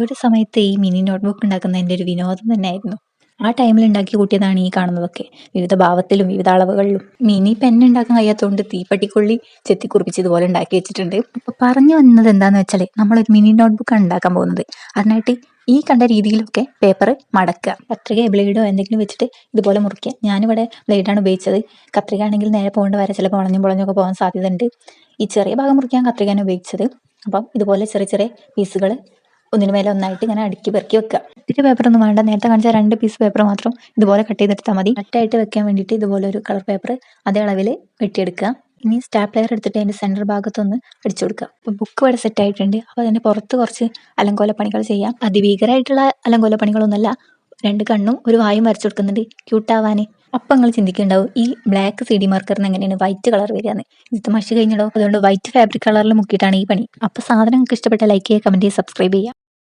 ഒരു സമയത്ത് ഈ മിനി നോട്ട്ബുക്ക് ഉണ്ടാക്കുന്ന എൻ്റെ ഒരു വിനോദം തന്നെയായിരുന്നു. ആ ടൈമിൽ ഉണ്ടാക്കി കൂട്ടിയതാണ് ഈ കാണുന്നതൊക്കെ. വിവിധ ഭാവത്തിലും വിവിധ അളവുകളിലും. മിനി പെൻ ഉണ്ടാക്കാൻ കഴിയാത്തതുകൊണ്ട് തീപ്പെട്ടിക്കൊള്ളി ചെത്തിക്കുറിപ്പിച്ച് ഇതുപോലെ ഉണ്ടാക്കി വെച്ചിട്ടുണ്ട്. അപ്പോൾ പറഞ്ഞു വന്നത് എന്താന്ന് വെച്ചാൽ നമ്മളൊരു മിനി നോട്ട്ബുക്കാണ് ഉണ്ടാക്കാൻ പോകുന്നത്. അതിനായിട്ട് ഈ കണ്ട രീതിയിലൊക്കെ പേപ്പർ മടക്കുക, കത്രിക ബ്ലേഡോ എന്തെങ്കിലും വെച്ചിട്ട് ഇതുപോലെ മുറിക്കുക. ഞാനിവിടെ ബ്ലേഡാണ് ഉപയോഗിച്ചത്. കത്രിക ആണെങ്കിൽ നേരെ പോകേണ്ട വരെ ചിലപ്പോൾ വളഞ്ഞും പൊളഞ്ഞൊക്കെ പോകാൻ സാധ്യതയുണ്ട്. ഈ ചെറിയ ഭാഗം മുറിക്കാൻ കത്രികയാണ് ഉപയോഗിച്ചത്. അപ്പം ഇതുപോലെ ചെറിയ ചെറിയ പീസുകൾ ഒന്നിനു മേലെ ഒന്നായിട്ട് ഇങ്ങനെ അടുക്കി പെറുക്കി വെക്കുക. ഒത്തിരി പേപ്പറൊന്നും വേണ്ട, നേരത്തെ കാണിച്ച 2 പീസ് പേപ്പർ മാത്രം ഇതുപോലെ കട്ട് ചെയ്തെടുത്താൽ മതി. കട്ടായിട്ട് വെക്കാൻ വേണ്ടിയിട്ട് ഇതുപോലെ ഒരു കളർ പേപ്പർ അതേ അളവിൽ വെട്ടിയെടുക്കുക. ഇനി സ്റ്റാപ്ലെയർ എടുത്തിട്ട് അതിൻ്റെ സെൻറ്റർ ഭാഗത്തൊന്ന് അടിച്ചു കൊടുക്കുക. അപ്പോൾ ബുക്ക് ഇവിടെ സെറ്റ് ആയിട്ടുണ്ട്. അപ്പോൾ അതിൻ്റെ പുറത്ത് കുറച്ച് അലങ്കോല പണികൾ ചെയ്യാം. അതിഭീകരമായിട്ടുള്ള അലങ്കോല പണികളൊന്നുമല്ല. 2 കണ്ണും ഒരു വായും വരച്ചു കൊടുക്കുന്നുണ്ട് ക്യൂട്ടാവാൻ. അപ്പം നിങ്ങൾ ചിന്തിക്കുന്നുണ്ടാവും ഈ ബ്ലാക്ക് CD മാർക്കറിന് എങ്ങനെയാണ് വൈറ്റ് കളർ വരികയെന്ന്. ഇത് മഷി കഴിഞ്ഞിടോ, അതുകൊണ്ട് വൈറ്റ് ഫാബ്രിക് കളറിൽ മുക്കിയിട്ടാണ് ഈ പണി. അപ്പോൾ സാധനം നിങ്ങൾക്ക് ഇഷ്ടപ്പെട്ട ലൈക്ക് ചെയ്യുക, കമൻറ്റ് ചെയ്യുക, സബ്സ്ക്രൈബ് ചെയ്യുക.